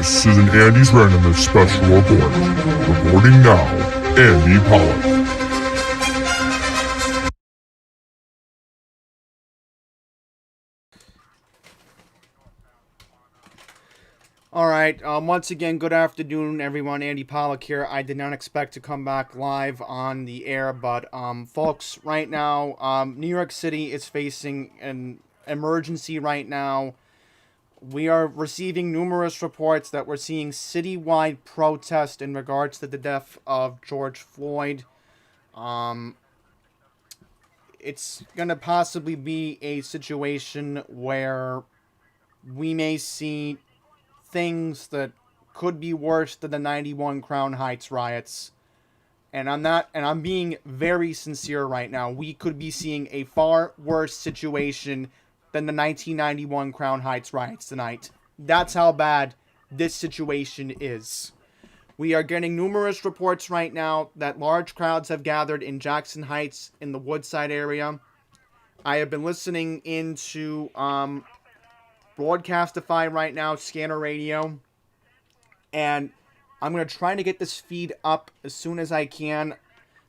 This is an Andy's Randomness special report. Reporting now, Andy Pollack. Alright, once again, good afternoon, everyone. Andy Pollack here. I did not expect to come back live on the air, but, folks, right now, New York City is facing an emergency right now. We are receiving numerous reports that we're seeing citywide protest in regards to the death of George Floyd. It's gonna possibly be a situation where we may see things that could be worse than the 91 Crown Heights riots. And I'm being very sincere right now. We could be seeing a far worse situation than the 1991 Crown Heights riots tonight. That's how bad this situation is. We are getting numerous reports right now that large crowds have gathered in Jackson Heights in the Woodside area. I have been listening into Broadcastify right now, Scanner Radio, and I'm going to try to get this feed up as soon as I can.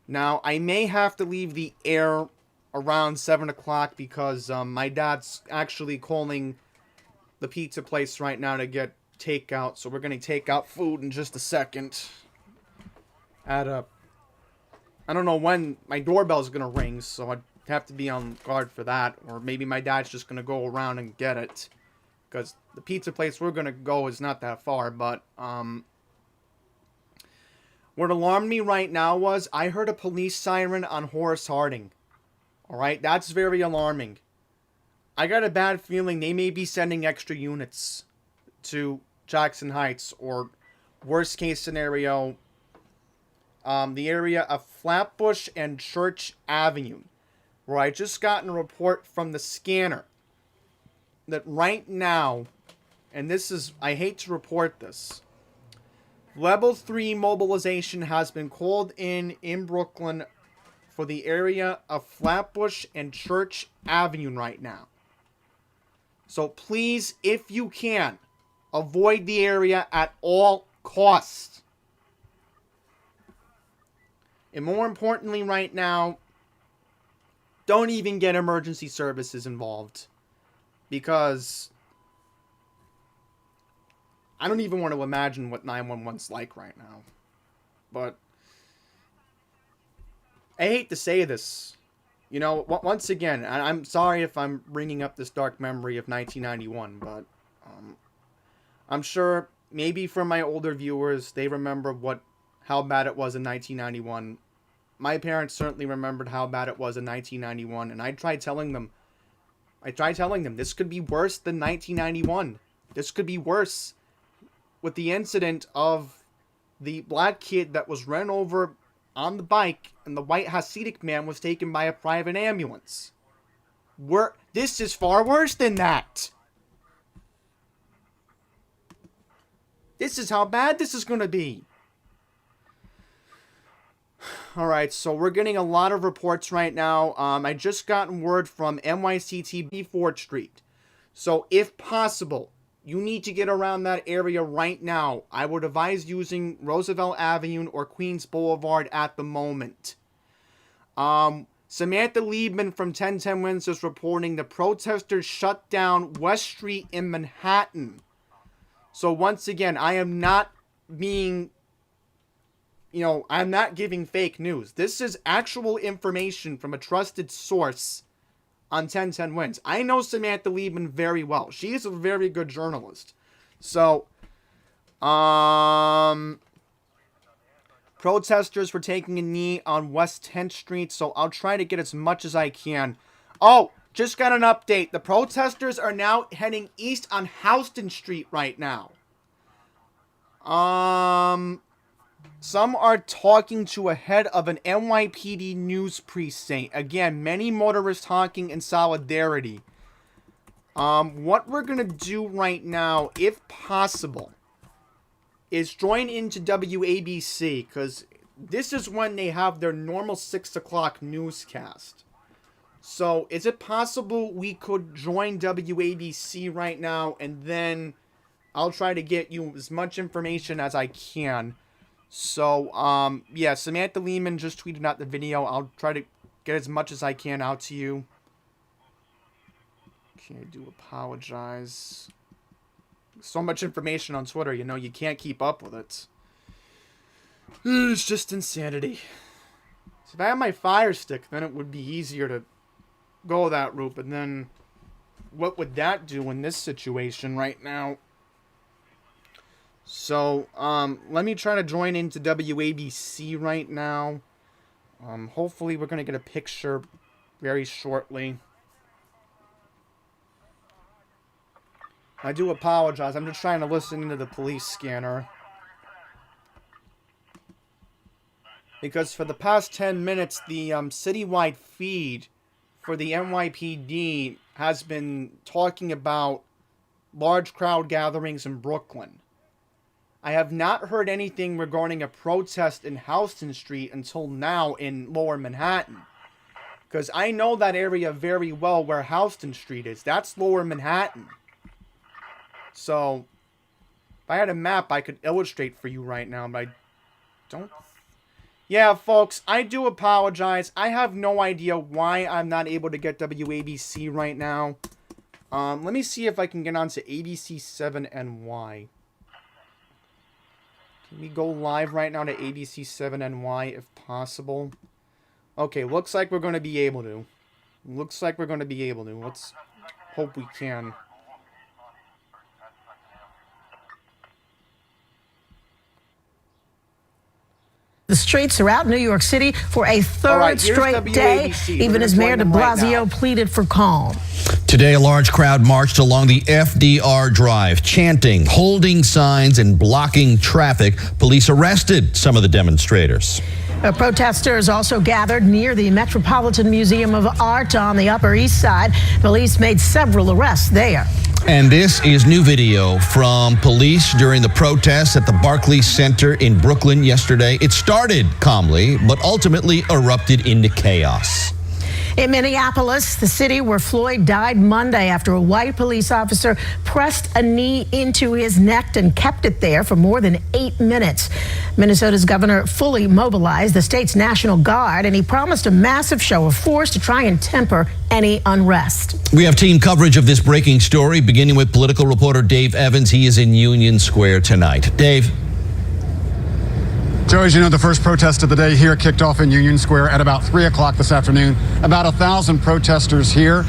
Now, I may have to leave the air around 7 o'clock because my dad's actually calling the pizza place right now to get takeout, so we're going to take out food in just a second. I don't know when my doorbell's going to ring, so I'd have to be on guard for that, or maybe my dad's just going to go around and get it. Because the pizza place we're going to go is not that far. But what alarmed me right now was I heard a police siren on Horace Harding. Alright, that's very alarming. I got a bad feeling they may be sending extra units to Jackson Heights. Or worst case scenario, the area of Flatbush and Church Avenue. Where I just got a report from the scanner that right now, and this is, I hate to report this, Level 3 mobilization has been called in Brooklyn for the area of Flatbush and Church Avenue right now. So please, if you can, avoid the area at all costs. And more importantly right now, don't even get emergency services involved. Because I don't even want to imagine what 911's like right now. But I hate to say this. You know, once again, I'm sorry if I'm bringing up this dark memory of 1991. But I'm sure maybe for my older viewers, they remember how bad it was in 1991. My parents certainly remembered how bad it was in 1991. And I tried telling them, this could be worse than 1991. This could be worse with the incident of the black kid that was run over on the bike and the white Hasidic man was taken by a private ambulance. This is far worse than that. This is how bad this is going to be. Alright, so we're getting a lot of reports right now. I just gotten word from NYC 4th Street. So, if possible, you need to get around that area right now. I would advise using Roosevelt Avenue or Queens Boulevard at the moment. Samantha Liebman from 1010 Wins is reporting the protesters shut down West Street in Manhattan. So, once again, I am not being... I'm not giving fake news. This is actual information from a trusted source on 1010 Wins. I know Samantha Liebman very well. She is a very good journalist. So, protesters were taking a knee on West 10th Street, so I'll try to get as much as I can. Oh, just got an update. The protesters are now heading east on Houston Street right now. Some are talking to a head of an NYPD news precinct. Again, many motorists honking in solidarity. What we're going to do right now, if possible, is join into WABC. Because this is when they have their normal 6 o'clock newscast. So, is it possible we could join WABC right now and then I'll try to get you as much information as I can. So, yeah, Samantha Lehman just tweeted out the video. I'll try to get as much as I can out to you. Okay, I do apologize. So much information on Twitter, you know, you can't keep up with it. It's just insanity. So if I had my Fire Stick, then it would be easier to go that route. But then, what would that do in this situation right now? So, let me try to join into WABC right now. Hopefully we're going to get a picture very shortly. I do apologize. I'm just trying to listen into the police scanner. Because for the past 10 minutes, the citywide feed for the NYPD has been talking about large crowd gatherings in Brooklyn. I have not heard anything regarding a protest in Houston Street until now in Lower Manhattan. Because I know that area very well where Houston Street is. That's Lower Manhattan. So, if I had a map, I could illustrate for you right now, but I don't. Yeah, folks, I do apologize. I have no idea why I'm not able to get WABC right now. Let me see if I can get onto ABC7NY. Can we go live right now to ABC7NY if possible? Okay, looks like we're going to be able to. Looks like we're going to be able to. Let's hope we can. The streets throughout New York City for a third straight day, even as Mayor de Blasio pleaded for calm. Today, a large crowd marched along the FDR Drive, chanting, holding signs, and blocking traffic. Police arrested some of the demonstrators. Protesters also gathered near the Metropolitan Museum of Art on the Upper East Side. Police made several arrests there. And this is new video from police during the protests at the Barclays Center in Brooklyn yesterday. It started calmly, but ultimately erupted into chaos. In Minneapolis, the city where Floyd died Monday after a white police officer pressed a knee into his neck and kept it there for more than 8 minutes. Minnesota's governor fully mobilized the state's National Guard, and he promised a massive show of force to try and temper any unrest. We have team coverage of this breaking story, beginning with political reporter Dave Evans. He is in Union Square tonight. Dave. Joe, as you know, the first protest of the day here kicked off in Union Square at about 3 o'clock this afternoon. About 1,000 protesters here.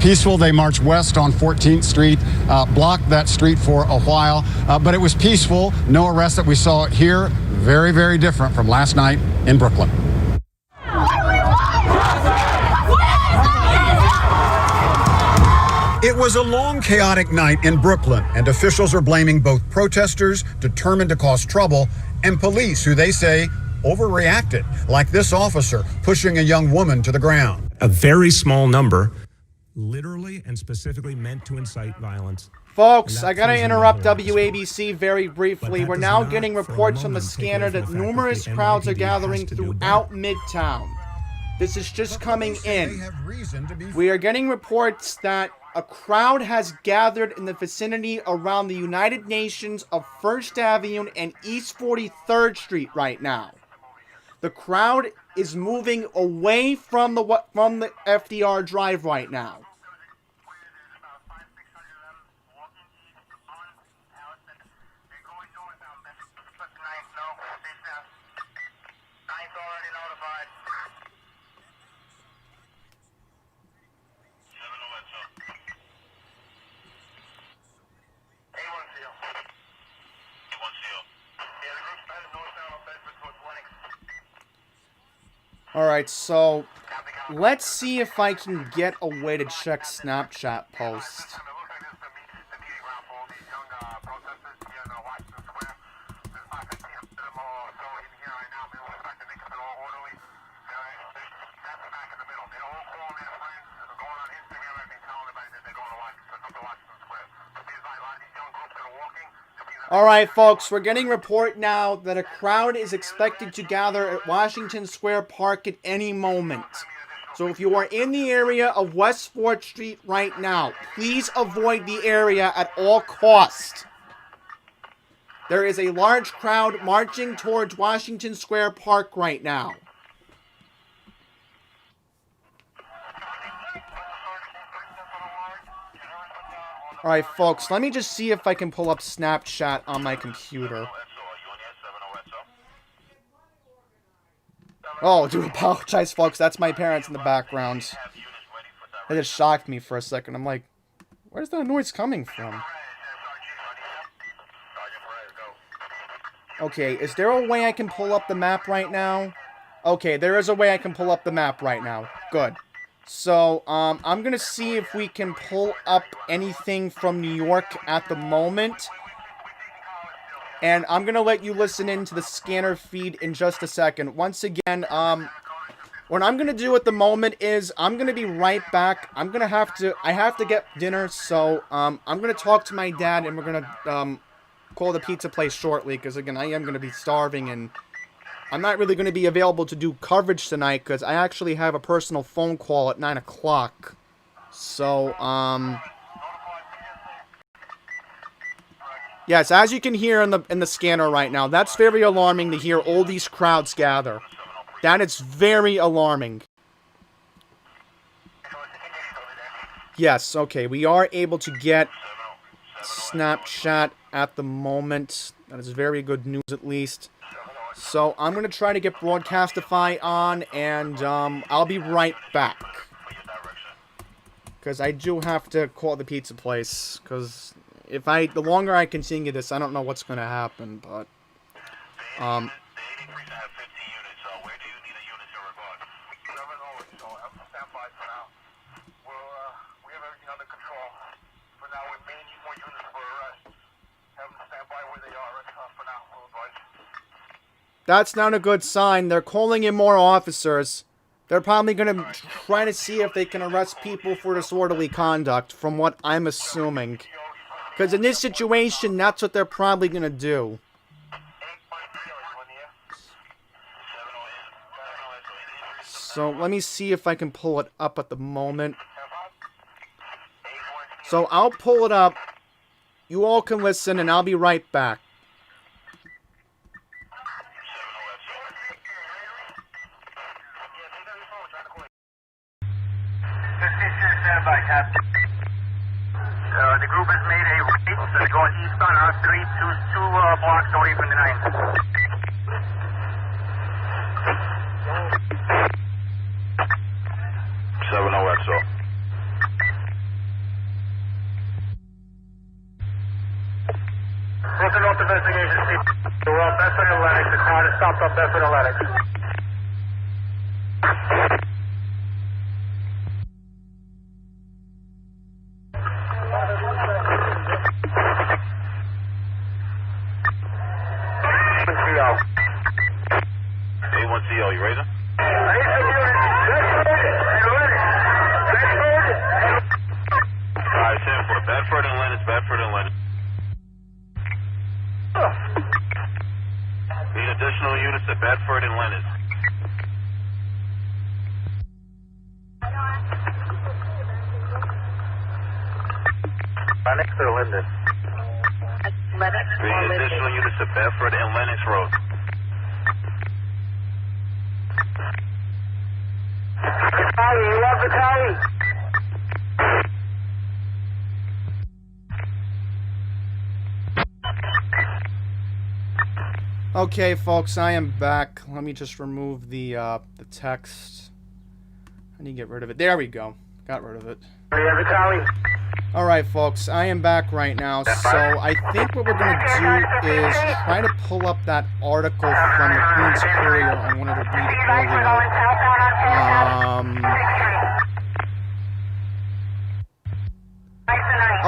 Peaceful. They marched west on 14th Street, blocked that street for a while, but it was peaceful. No arrests that we saw here. Very, very different from last night in Brooklyn. It was a long, chaotic night in Brooklyn, and officials are blaming both protesters determined to cause trouble and police who they say overreacted, like this officer pushing a young woman to the ground. A very small number, literally and specifically meant to incite violence. Folks, I gotta interrupt WABC very briefly. We're now getting reports from the scanner that numerous crowds are gathering throughout Midtown. This is just coming in. We are getting reports that a crowd has gathered in the vicinity around the United Nations of First Avenue and East 43rd Street right now. The crowd is moving away from the FDR Drive right now. Alright, so let's see if I can get a way to check Snapchat posts. Alright folks, we're getting a report now that a crowd is expected to gather at Washington Square Park at any moment. So if you are in the area of West 4th Street right now, please avoid the area at all costs. There is a large crowd marching towards Washington Square Park right now. Alright, folks, let me just see if I can pull up Snapchat on my computer. Oh, do apologize, folks. That's my parents in the background. They just shocked me for a second. I'm like, where's that noise coming from? Okay, is there a way I can pull up the map right now? Okay, there is a way I can pull up the map right now. Good. So, I'm gonna see if we can pull up anything from New York at the moment. And I'm gonna let you listen into the scanner feed in just a second. Once again, what I'm gonna do at the moment is I'm gonna be right back. I have to get dinner, so, I'm gonna talk to my dad and we're gonna, call the pizza place shortly, because again, I am gonna be starving and I'm not really going to be available to do coverage tonight because I actually have a personal phone call at 9 o'clock. So, yes, as you can hear in the scanner right now, that's very alarming to hear all these crowds gather. That is very alarming. Yes, okay, we are able to get Snapchat at the moment. That is very good news, at least. So, I'm going to try to get Broadcastify on, and, I'll be right back. Because I do have to call the pizza place, because the longer I continue this, I don't know what's going to happen, but, that's not a good sign. They're calling in more officers. They're probably going to try to see if they can arrest people for disorderly conduct, from what I'm assuming. Because in this situation, that's what they're probably going to do. So, let me see if I can pull it up at the moment. So, I'll pull it up. You all can listen, and I'll be right back. The group has made a right, so they're going eastbound on R3, two blocks away from the 9. 70XO. Looking up investigation, see. Well, Bedford and Lennox, the crowd has stopped up Bedford and Lennox. A1CO, you ready? Alright, 10 for Bedford and Lennox, Bedford and Lennox. Need additional units at Bedford and Lennox. Lennox or Linden? Lennox. We need additional units at Bedford and Lennox Road. Vitaly, you want Vitaly? Okay, folks, I am back. Let me just remove the text. I need to get rid of it. There we go. Got rid of it. Alright, folks, I am back right now. So, I think what we're going to do is try to pull up that article from the Queen's Courier I wanted to read earlier.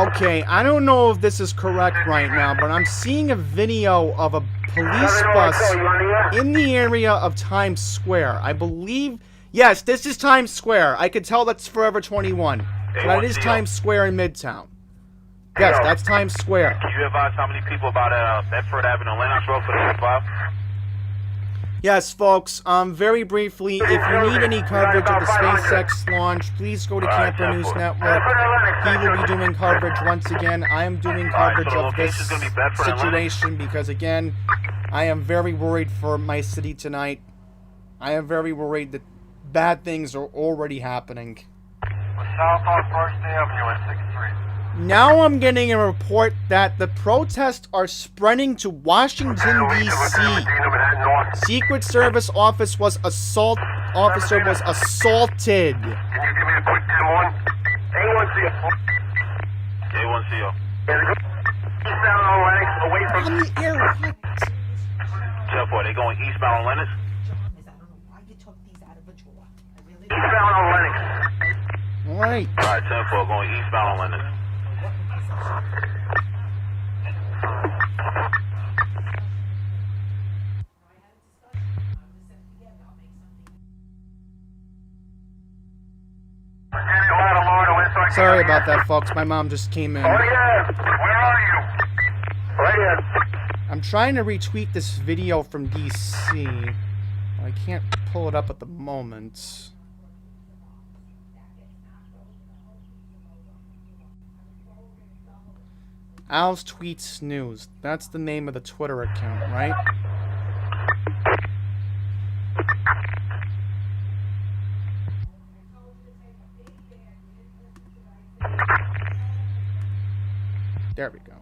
Okay, I don't know if this is correct right now, but I'm seeing a video of a police bus in the area of Times Square. I believe... Yes, this is Times Square. I could tell that's Forever 21. So that is Times Square in Midtown. Yes, that's Times Square. Can you advise how many people about Bedford Avenue, Lennox Road for the 5? Yes, folks, very briefly, if you need any coverage of the SpaceX launch, please go to Camper News Network. He will be doing coverage once again. I am doing coverage of this situation because, again, I am very worried for my city tonight. I am very worried that bad things are already happening. Southbound First Avenue at 63. Now I'm getting a report that the protests are spreading to Washington, D.C. Secret Service officer was assaulted. Can you give me a quick 10-1? A1CO. A1CO. Eastbound on Lennox, away from... On the air, what? 10-4, they going eastbound on Lennox? Eastbound on Lennox. Alright. Alright, 10-4, going eastbound on Lennox. Sorry about that, folks. My mom just came in. Oh, yeah. Where are you? Right here. I'm trying to retweet this video from D.C. I can't pull it up at the moment. Al's Tweets News. That's the name of the Twitter account, right? There we go.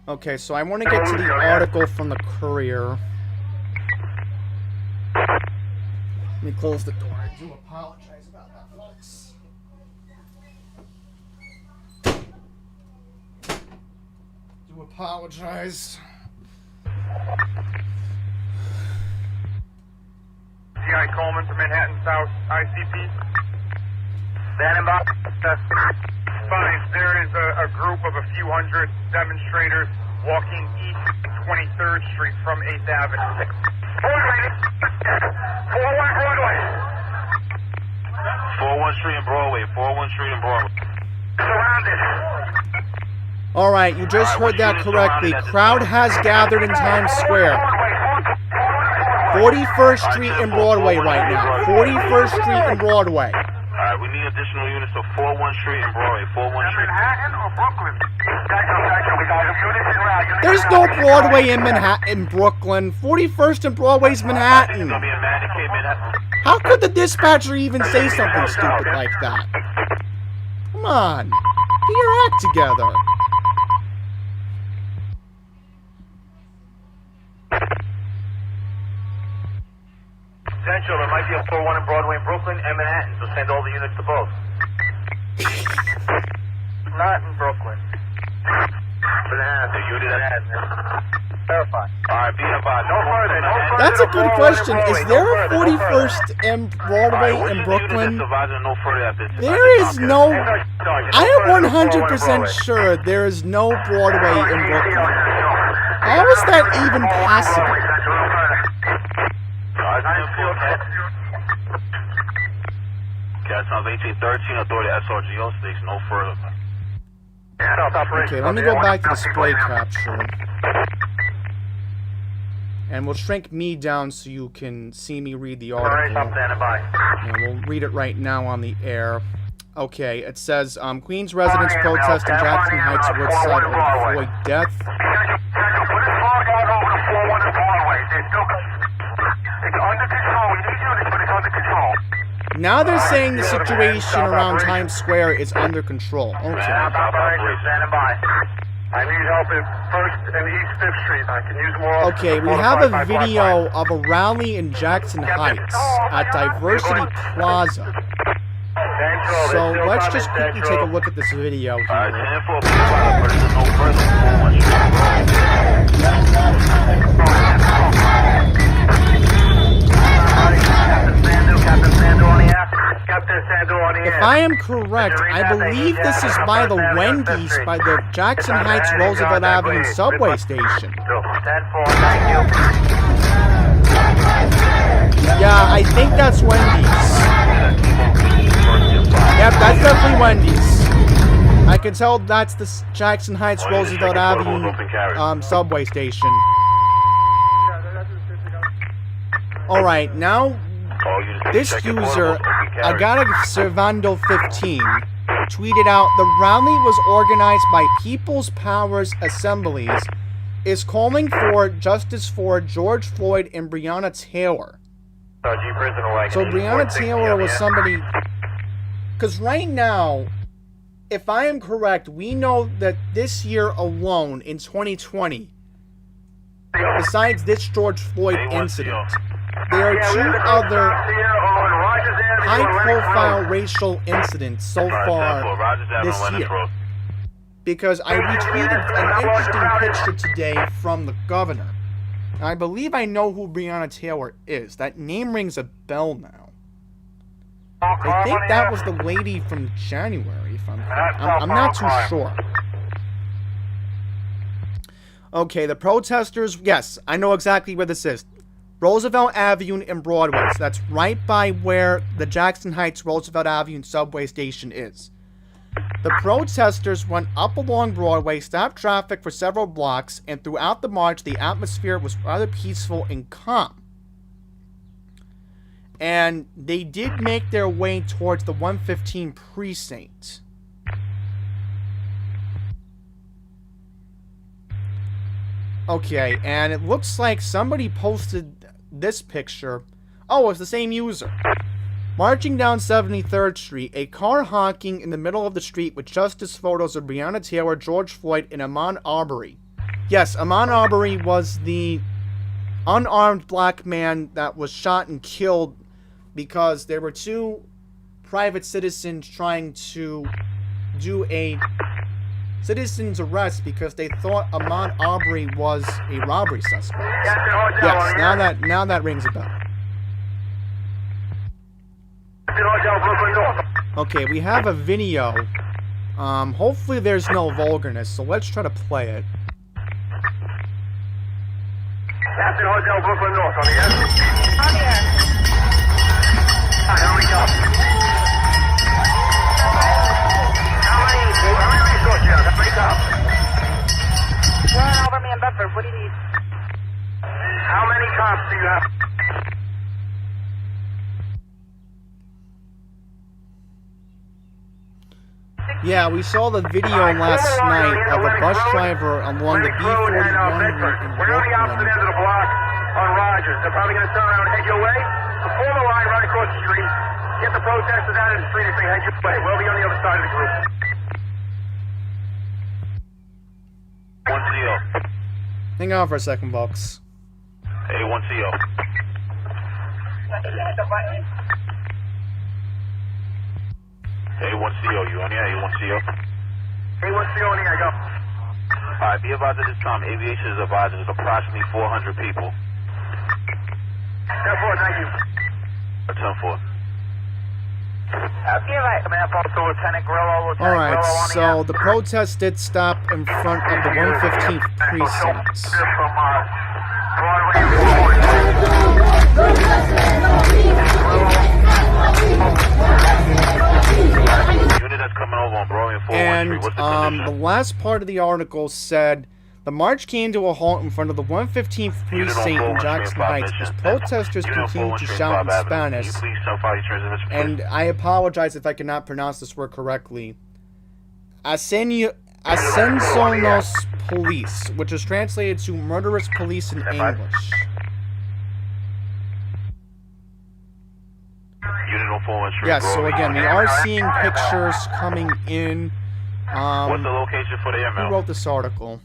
Okay, so I want to get to the article from the Courier. Let me close the door. I do apologize about that, folks. Do apologize. T.I. Coleman from Manhattan South ICP. Standing by. Fine. There is a group of a few hundred demonstrators walking east 23rd Street from 8th Avenue. 41 Broadway. 41 Street and Broadway. 41 Street and Broadway. Surrounded. Alright, you just heard that correctly. Crowd has gathered in Times Square. 41st Street and Broadway right now. 41st Street and Broadway. Alright, we need additional units of 41 Street and Broadway. 41 Street. Manhattan or Brooklyn? We got units en route. There's no Broadway in Manhattan, in Brooklyn. 41st and Broadway's Manhattan. It's gonna be in Manhattan. How could the dispatcher even say something stupid like that? Come on. Get your act together. Potential, there might be a 41 in Broadway in Brooklyn and Manhattan, so send all the units to both. Not in Brooklyn. Manhattan. The unit in Manhattan. Verify. Alright, be advised. No further, no further. That's a to good Broadway, question. Broadway. Is there No a further, no 41st further. and Broadway in Brooklyn? No further at this. There is no... I am 100% Broadway. sure there is no Broadway in Brooklyn. How is that even possible? Cats on 1813, authority SRGO stakes no further. Okay, let me go back to display capture. And we'll shrink me down so you can see me read the article. And we'll read it right now on the air. Okay, it says, Queens residents protest in Jackson Heights, Woodside over the Floyd death. Now they're saying the situation around Times Square is under control. Okay. I need help in 1st and East 5th Street. I can use more. Okay, we have a video of a rally in Jackson Heights at Diversity Plaza. So let's just quickly take a look at this video here. If I am correct, I believe this is by the Wendy's by the Jackson Heights Roosevelt Avenue subway station. Yeah, I think that's Wendy's. Yep, that's definitely Wendy's. I can tell that's the Jackson Heights Roosevelt Avenue subway station. Alright, now this user, Agata Servando 15, tweeted out, the rally was organized by People's Powers Assemblies, is calling for justice for George Floyd and Breonna Taylor. So Breonna Taylor was somebody... Because right now, if I am correct, we know that this year alone, in 2020, besides this George Floyd incident, there are 2 other high-profile racial incidents so far this year. Because I retweeted an interesting picture today from the governor. I believe I know who Breonna Taylor is. That name rings a bell now. I think that was the lady from January, if I'm not too sure. Okay, the protesters, yes, I know exactly where this is. Roosevelt Avenue and Broadway. So that's right by where the Jackson Heights Roosevelt Avenue subway station is. The protesters went up along Broadway, stopped traffic for several blocks, and throughout the march, the atmosphere was rather peaceful and calm. And they did make their way towards the 115 precinct. Okay, and it looks like somebody posted this picture. Oh, it's the same user. Marching down 73rd Street, a car honking in the middle of the street with justice photos of Breonna Taylor, George Floyd, and Ahmaud Arbery. Yes, Ahmaud Arbery was the unarmed black man that was shot and killed because there were 2 private citizens trying to do a citizen's arrest because they thought Ahmaud Arbery was a robbery suspect. Yes, now that rings a bell. Okay, we have a video. Hopefully there's no vulgarness, so let's try to play it. Captain Hotel Brooklyn North, on the air. On the air. Here we go. How many resources you have? How many cops? We're over me in Bedford. What do you need? How many cops do you have? Yeah, we saw the video last night of a bus driver along the B41 route in We're on the opposite end of the block on Rogers. They're probably going to turn around and head your way. So form a line right across the street. Get the protesters out of the street if they head your way. We'll be on the other side of the group. 1CO. Hang on for a second, folks. Hey, 1CO. Hey, 1CO, you on here? Hey, 1CO. Hey, 1CO, on here, go. Alright, be advised at this time. Aviation is advised there's approximately 400 people. 10-4, thank you. 10-4. Alright, so the protest did stop in front of the 115th precinct. And the last part of the article said, the march came to a halt in front of the 115th precinct in Jackson Heights as protesters continued to shout in Spanish, and I apologize if I cannot pronounce this word correctly, Ascensionos Police, which is translated to murderous police in English. Yes, so again, we are seeing pictures coming in. What's the location for the ML? Who wrote this article?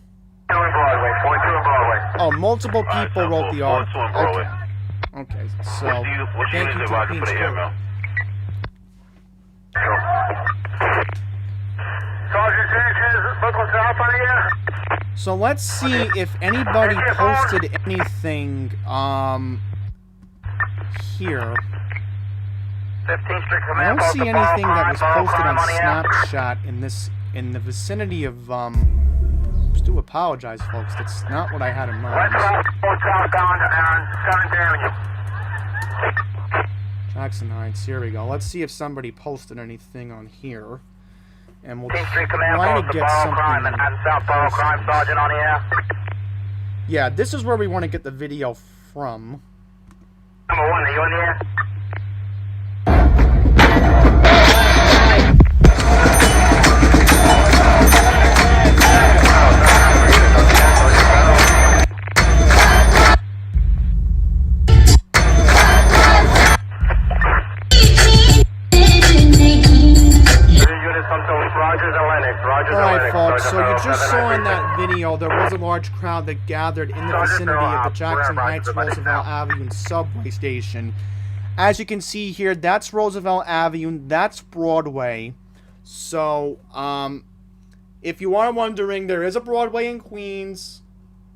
Broadway, 42 and Broadway. Oh, multiple people wrote the article. Okay. Okay, so thank you to the Queen's Court. Sergeant Sanchez, Brooklyn South on the air. So let's see if anybody posted anything here. 15th Street I Command. don't see anything that was posted on Snapchat in the vicinity of just do apologize, folks. That's not what I had in mind. Southbound on 7th Avenue. Jackson Heights, here we go. Let's see if somebody posted anything on here. And we'll 15th Street Command, try to post get crime, something. Manhattan southbound crime sergeant on the air. Yeah, this is where we want to get the video from. Number 1, are you on the air? Alright folks, so you just saw in that video there was a large crowd that gathered in the vicinity of the Jackson Heights Roosevelt Avenue subway station. As you can see here, that's Roosevelt Avenue, that's Broadway. So, if you are wondering, there is a Broadway in Queens.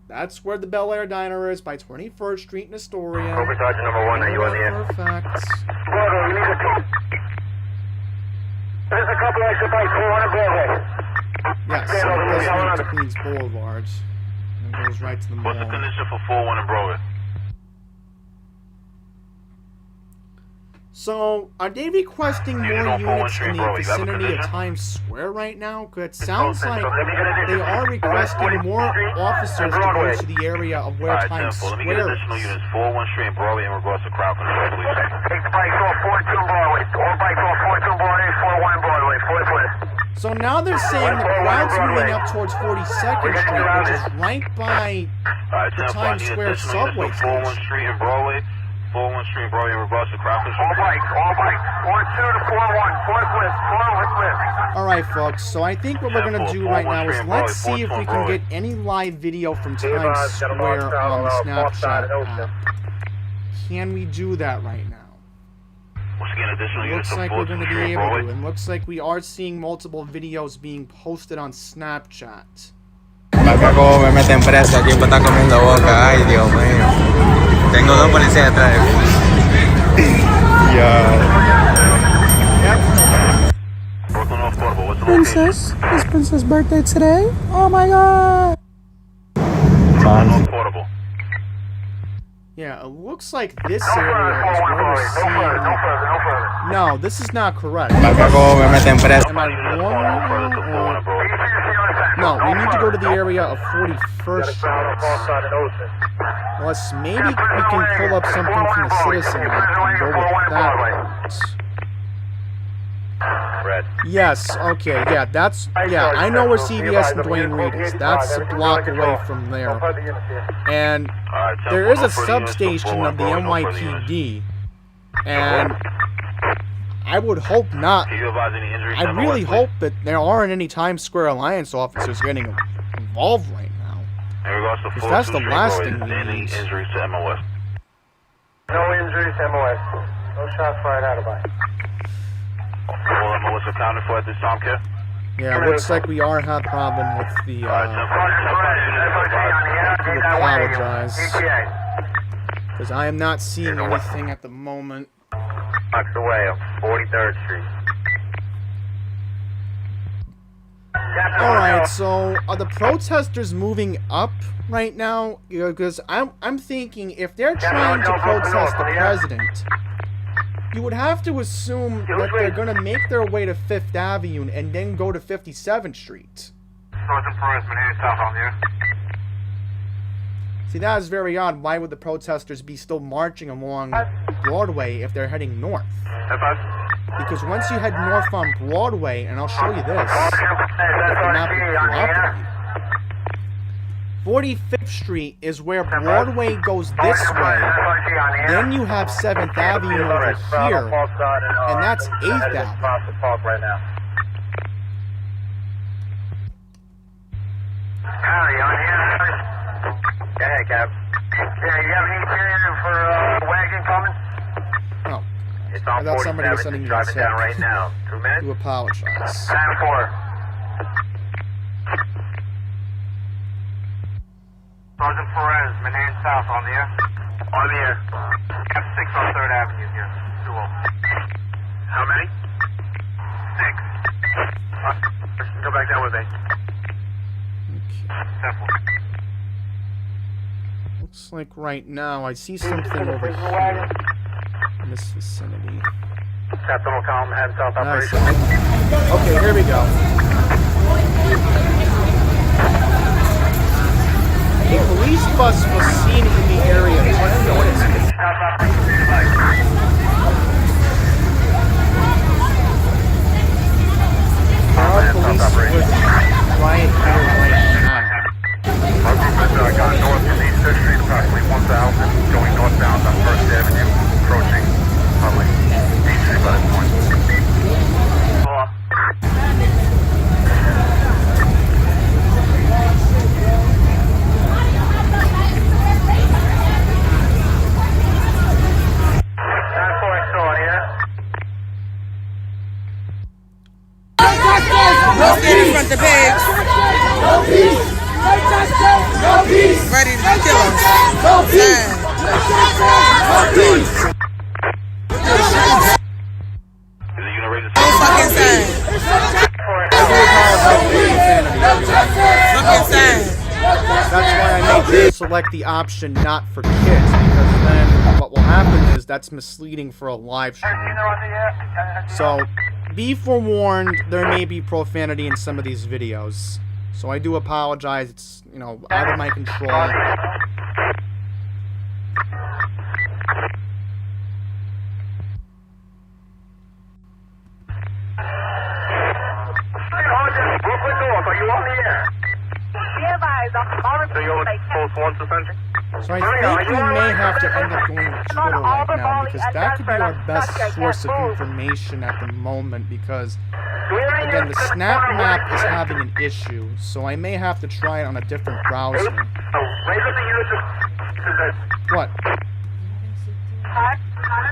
That's where the Bel Air Diner is, by 21st Street in Astoria. Sergeant number 1, are you on the air? Perfect. There's a couple extra bikes, 400 Broadway. Yes, so it does lead to Queens Boulevard. And it goes right to the mall. What's the condition for 4-1 in Broadway? So, are they requesting more units in the vicinity of Times Square right now? Because it sounds like they are requesting more officers to go to the area of where Times Square is. Let me get additional units, 4-1 Street in Broadway in regards to crowd control, please. Take the bikes off 42 Broadway. All bikes off 42 Broadway, 41 Broadway, 44. So now they're saying the crowd's moving up towards 42nd Street, which is right by the Times Square subway station. 4-1 Street in Broadway. 4-1 Street in Broadway in regards to crowd control. All bikes, 42 to 41, forklift. Alright folks, so I think what we're going to do right now is let's see if we can get any live video from Times Square on the Snapchat app. Can we do that right now? Looks like we're going to be able to, and looks like we are seeing multiple videos being posted on Snapchat. Acá como me meten preso, aquí me está comiendo boca, ay Dios mío. Tengo 2 policías detrás de mí. Princess, it's Princess' birthday today. Oh my god. Yeah, it looks like this area is where we're seeing... No, this is not correct. Acá como me meten preso. Am I wrong? No, we need to go to the area of 41st Street. Unless maybe we can pull up something from the Citizen app and go with that route. Yes, okay, yeah, that's... Yeah, I know where CVS and Dwayne Reed is. That's a block away from there. And there is a substation of the NYPD. And I would hope not. I really hope that there aren't any Times Square Alliance officers getting involved right now. Because that's the last thing we need. No injuries to MOS. No injuries to MOS. No shots fired out of by. Well, MOS accounted for at this time, Kev? Yeah, it looks like we are having a problem with the, I apologize. Because I am not seeing anything at the moment. Blocks away on 43rd Street. Alright, so are the protesters moving up right now? Because I'm thinking if they're trying to protest the president, you would have to assume that they're going to make their way to 5th Avenue and then go to 57th Street. Sergeant Perez, Manhattan South on here. See, that is very odd. Why would the protesters be still marching along Broadway if they're heading north? Because once you head north on Broadway, and I'll show you this, if the map will cooperate, 45th Street is where Broadway goes this way, then you have 7th Avenue over here, and that's 8th Avenue. Howdy, on here. Go ahead, Cap. Yeah, you have any interior for wagon coming? Oh, It's I on thought somebody was sending me a driving tip. down right now. 2 minutes? to apologize. 10-4. Sergeant Perez, Manhattan South on the air. On the air. F6 on 3rd Avenue here. 2-0. How many? 6. Go back that way, babe. Okay. 10-4. Looks like right now I see something over here in this vicinity. Captain O'Connell, Manhattan South Nice. operation. Okay, here we go. A police of us was seen in the area 10 minutes ago. There are police with riot here right now. Our group has gone north from East 5th Street, approximately 1,000, going northbound on 1st Avenue, approaching probably 8th Street by this point. No stand in front of the pigs. No peace. No justice. No peace. Ready to kill us. No peace. No peace. No fucking sign. Fucking sign. That's why I made you select the option not for kids, because then what will happen is that's misleading for a live stream. So be forewarned, there may be profanity in some of these videos. So I do apologize, it's, you know, out of my control. Brooklyn North, are you on the air? So you're post 1 suspension? So I think we may have to end up going with Twitter right now, because that could be our best source of information at the moment, because, again, the Snap Map is having an issue, so I may have to try it on a different browser. What?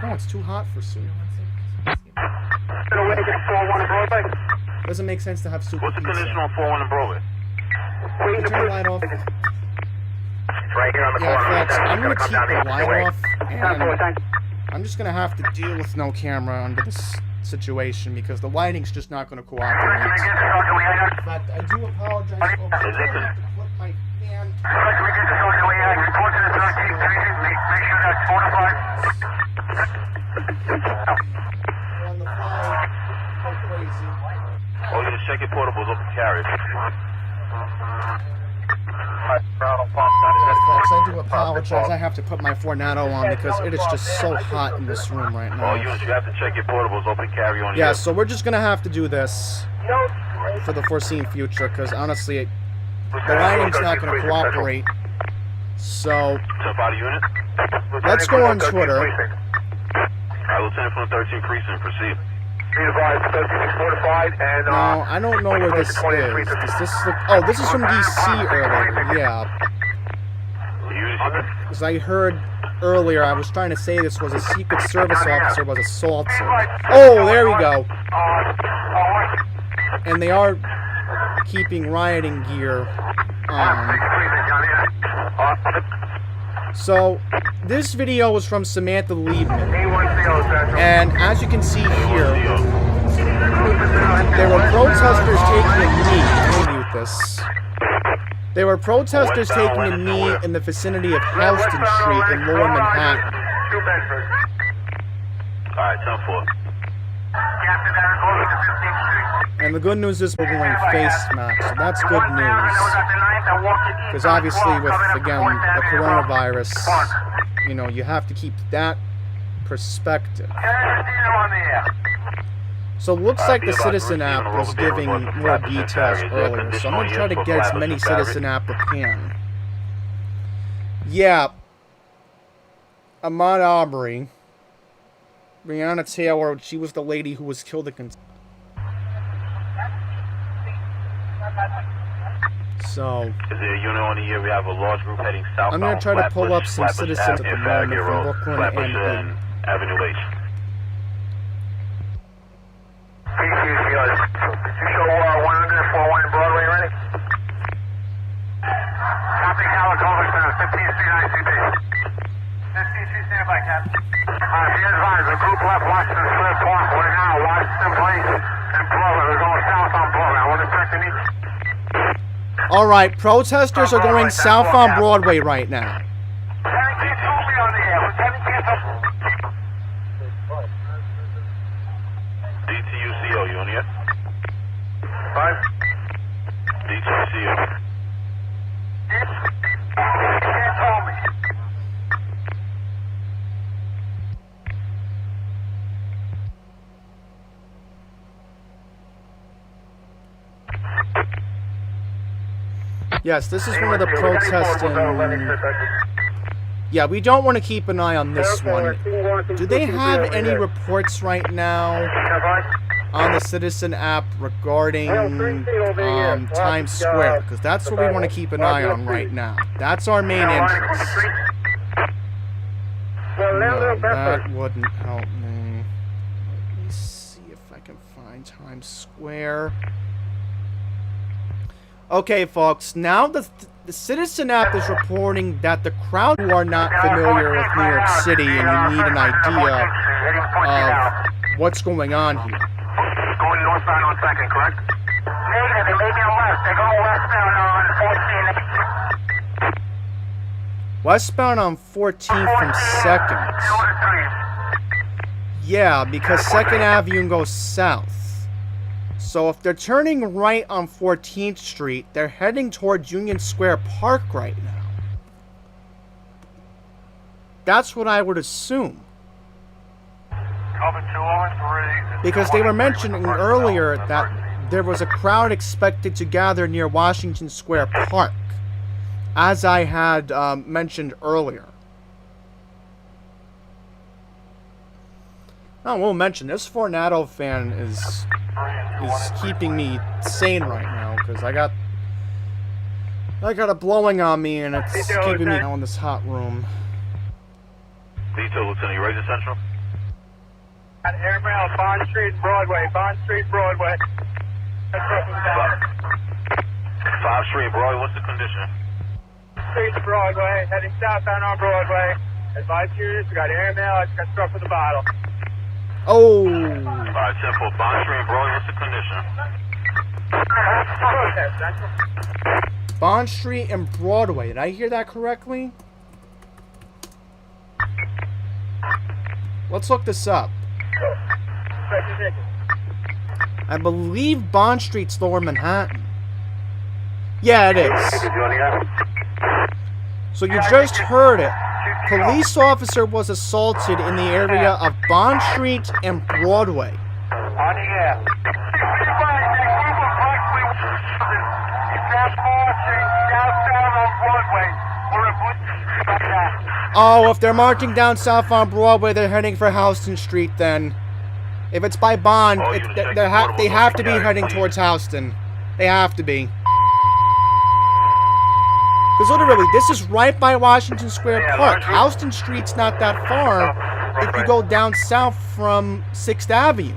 No, it's too hot for soup. Doesn't make sense to have soup. What's the condition on 4-1 in Broadway? Can you turn the light off? Right here on the corner. Yeah, folks, I'm gonna keep the light off, and I'm just gonna have to deal with no camera under this situation because the lighting's just not gonna cooperate. In fact, I do apologize. I have to put my fan. On the fly, go crazy. Oh, you check your portables open carry. Folks, I do apologize. I have to put my Fornado on because it is just so hot in this room right now. Oh, you have to check your portables open carry on. Yeah, so we're just gonna have to do this for the foreseen future because honestly, the lighting's not gonna cooperate. So let's go on Twitter. Alright, Lieutenant from the 13th Precinct, proceed. Now, I don't know where this is. Does this look... Oh, this is from DC earlier. Yeah. Because I heard earlier, I was trying to say this was a Secret Service officer was assaulted. Oh, there we go. And they are keeping rioting gear on. So, this video was from Samantha Liebman. And as you can see here, there were protesters taking a knee. Let me mute this. There were protesters taking a knee in the vicinity of Houston Street in Lower Manhattan. Alright, 10-4. And the good news is we're wearing face masks, so that's good news. Because obviously with, again, the coronavirus, you know, you have to keep that perspective. So it looks like the Citizen app was giving more details earlier, so I'm going to try to get as many Citizen app as I can. Yeah. Ahmaud Arbery. Breonna Taylor, she was the lady who was killed at So, is there a unit on the year? We have a large group heading south. I'm going to try to pull up some citizens at the moment from Brooklyn and Avenue H. You show 104 Broadway, ready? Copy, Calico, 15th Street, ICP. 15th Street, stand by, Captain. Be advised, the group left Washington Square Park. We're now Washington Place and Broadway. We're going south on Broadway. I want to check the need. Alright, protesters are going south on Broadway right now. DTUCO, you on yet? 5. DTUCO. Yes, this is one of the protests in... Yeah, we don't want to keep an eye on this one. Do they have any reports right now on the Citizen app regarding Times Square? Because that's what we want to keep an eye on right now. That's our main interest. No, that wouldn't help me. Let me see if I can find Times Square. Okay, folks, now the Citizen app is reporting that the crowd who are not familiar with New York City and you need an idea of what's going on here. Going northbound on 2nd, correct? Negative, they're making a left. They're going westbound on 14th. Westbound on 14th from 2nd. Yeah, because 2nd Avenue goes south. So if they're turning right on 14th Street, they're heading towards Union Square Park right now. That's what I would assume. Because they were mentioning earlier that there was a crowd expected to gather near Washington Square Park, as I had mentioned earlier. I will mention, this Fornado fan is keeping me sane right now, because I got a blowing on me and it's keeping me in this hot room. Detail, Lieutenant, you ready to Central? Airmail, Bond Street, Broadway, Bond Street, Broadway. 5th Street, Broadway, what's the condition? Street, Broadway, heading southbound on Broadway. Advice units, we got airmail, I just got struck with a bottle. Oh! Alright, 10-4, Bond Street, Broadway, what's the condition? Bond Street and Broadway, did I hear that correctly? Let's look this up. I believe Bond Street's Lower Manhattan. Yeah, it is. So you just heard it. Police officer was assaulted in the area of Bond Street and Broadway. Oh, if they're marching down south on Broadway, they're heading for Houston Street then. If it's by Bond, they have to be heading towards Houston. They have to be. Because literally, this is right by Washington Square Park. Houston Street's not that far if you go down south from 6th Avenue.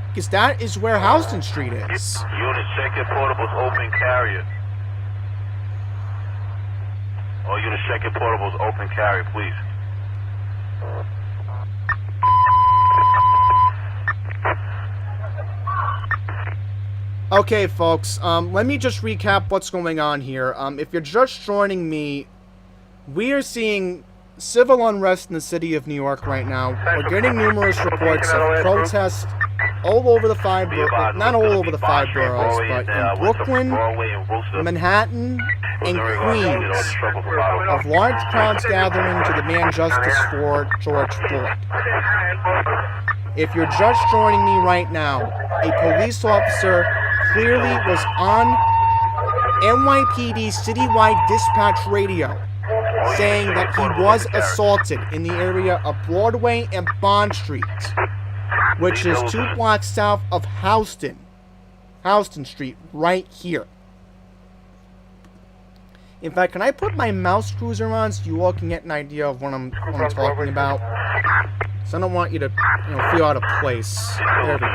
Because that is where Houston Street is. Unit, check your portables, open carrier. All units, check your portables, open carrier, please. Okay, folks, let me just recap what's going on here. If you're just joining me, we are seeing civil unrest in the city of New York right now. We're getting numerous reports of protests all over the five boroughs, not all over the five boroughs, but in Brooklyn, Manhattan, and Queens, of large crowds gathering to demand justice for George Floyd. If you're just joining me right now, a police officer clearly was on NYPD citywide dispatch radio saying that he was assaulted in the area of Broadway and Bond Street, which is 2 blocks south of Houston Street, right here. In fact, can I put my mouse cruiser on so you all can get an idea of what I'm talking about? So I don't want you to, feel out of place. There we go.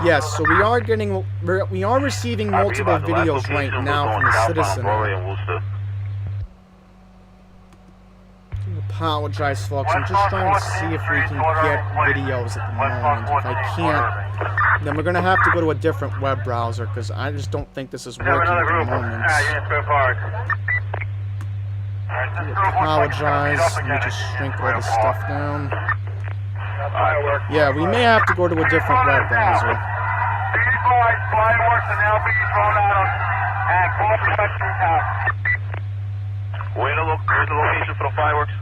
Yes, so we are receiving multiple videos right now from the Citizen. I apologize, folks. I'm just trying to see if we can get videos at the moment. If I can't, then we're gonna have to go to a different web browser because I just don't think this is working at the moment. I apologize. Let me just shrink all this stuff down. Yeah, we may have to go to a different web browser. Where's the location for the fireworks?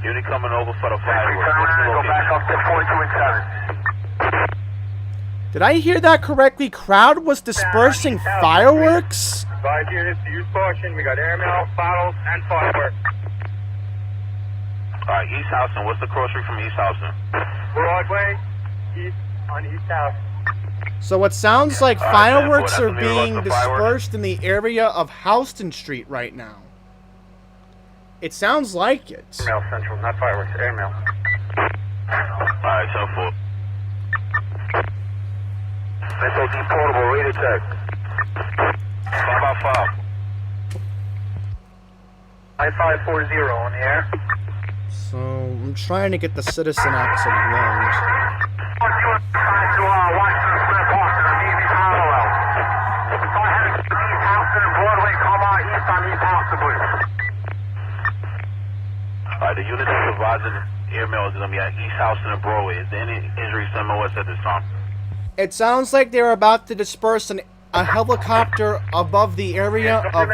Unit coming over for the fireworks. What's the Go back location? up to 42 and 7. Did I hear that correctly? Crowd was dispersing fireworks? 5 units to use caution. We got airmail, bottles, and fireworks. Alright, East Houston. What's the cross street from East Houston? Broadway, east on East House. So it sounds like Alright, fireworks Sanford, are that's gonna be being the fireworks. dispersed in the area of Houston Street right now. It sounds like it. Airmail Central, not fireworks, airmail. Alright, 10-4. SOD portable, radar check. 5x5. 5540 on the air. So I'm trying to get the citizen access logged. Washington Square Park, and I'm East Hollow. So I had East Houston and Broadway, come on east on East Houston, please. Alright, the unit that provides the airmail is going to be at East Houston and Broadway. Is there any injuries to MOS at this time? It sounds like they're about to disperse a helicopter above the area of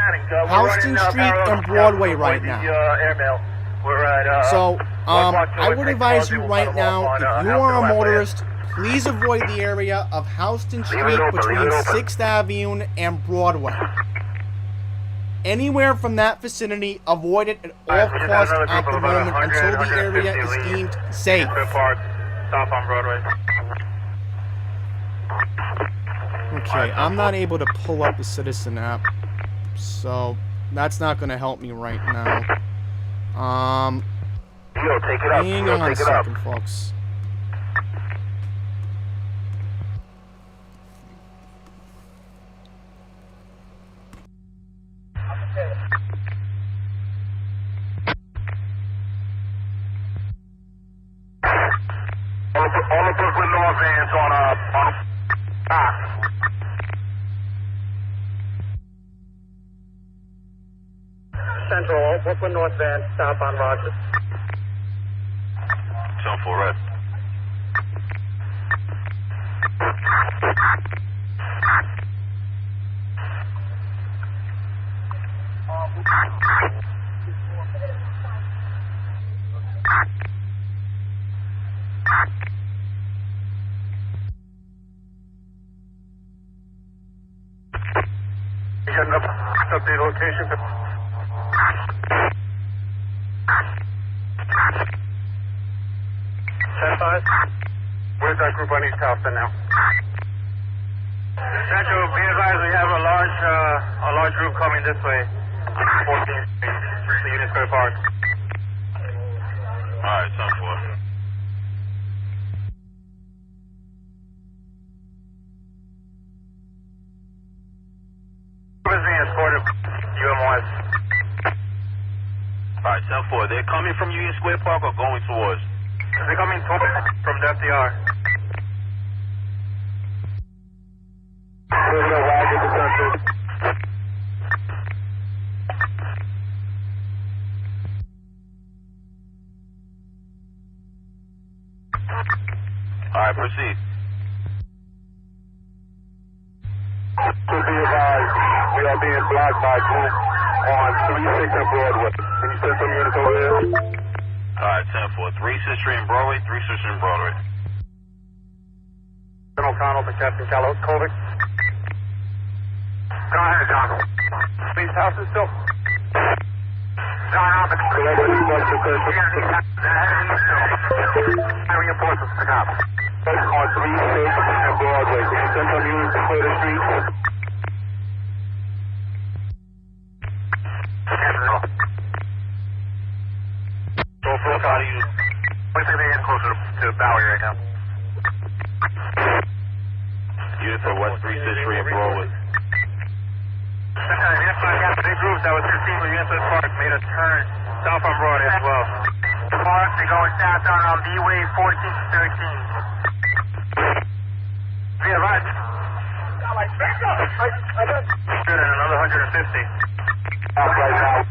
Houston Street and Broadway right now. Airmail. We're at, So, I would advise you right now, if you are a motorist, please avoid the area of Houston Street between 6th Avenue and Broadway. Anywhere from that vicinity, avoid it at all costs at the moment until the area is deemed safe. Stop on Broadway. Okay, I'm not able to pull up the Citizen app, so that's not going to help me right now. Yo, take it up. Hang on a second, folks. All the Brooklyn North vans on Central, all Brooklyn North van, stop on Rogers. 10-4 red. Up the location. 10-5. Where's that group on East Houston now? Central, be advised we have a large group coming this way. 14th Street, the Union Square Park. Alright, 10-4. Who is being escorted? UMOS. Alright, 10-4. They're coming from Union Square Park or going towards? They're coming from the FDR. There's no wagon to Central. Alright, proceed. To be advised, we are being blocked by group on 36 and Broadway. Can you send some units over there? Alright, 10-4. 36th Street and Broadway, 36th Street and Broadway. General O'Connell to Captain Kovic. Go ahead, John. Police house is still. John, I'm the reinforcements to cop. On 36 and Broadway. Can you send some units to clear the street? Closer to Bowie right now. Unit for West 36th Street and Broadway. Big groups that was 15 with Union Park made a turn south on Broadway as well. Park, they're going south on B-Way 14 to 13. Yeah, right. Good, and another 150. Right now.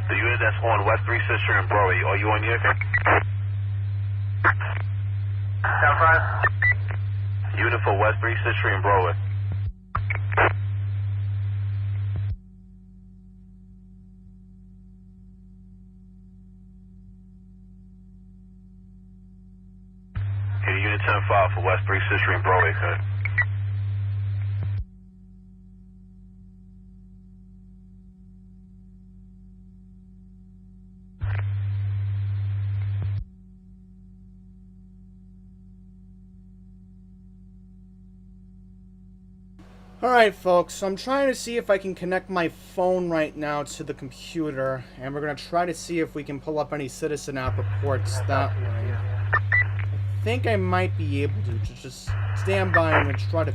The unit that's on West 3 Sister and Broadway, are you on here? 10-5. Unit for West 3 Sister and Broadway. Okay, Unit 10-5 for West 3 Sister and Broadway, okay? Alright folks, so I'm trying to see if I can connect my phone right now to the computer, and we're going to try to see if we can pull up any citizen app reports that way. I think I might be able to just stand by and we'll try to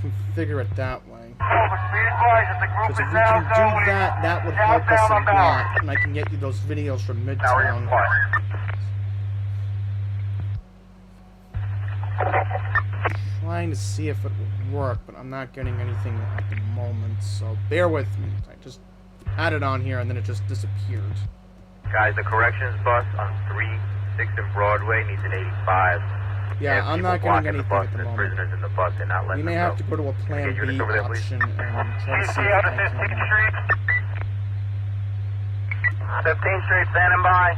configure it that way. Because if we can do that, that would help us a lot, and I can get you those videos from Midtown. Trying to see if it would work, but I'm not getting anything at the moment, so bear with me. I just had it on here and then it just disappeared. Guys, the corrections bus on 3, 6 and Broadway needs an 85. Yeah, I'm not getting anything at the moment. Prisoners in the bus, they're not letting We may have to go to a plan B option and try to see if I can... 15th Street, standing by.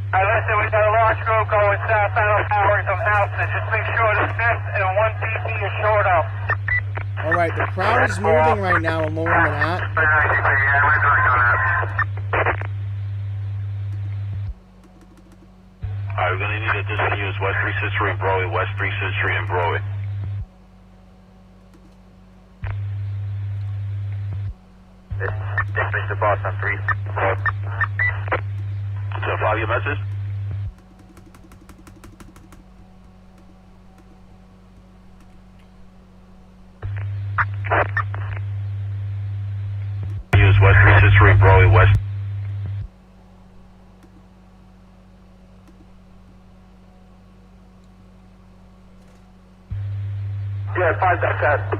Listen, we got a large group going southbound Howard from Houston. Just make sure the 5th and 1 PT is short up. Alright, the crowd is moving right now along Manhattan. Alright, we're gonna need additional units West 3 Sister and Broadway, West 3 Sister and Broadway. This is the bus on 3. So follow your message. Use West 3 Sister and Broadway, West. Yeah, 5.7.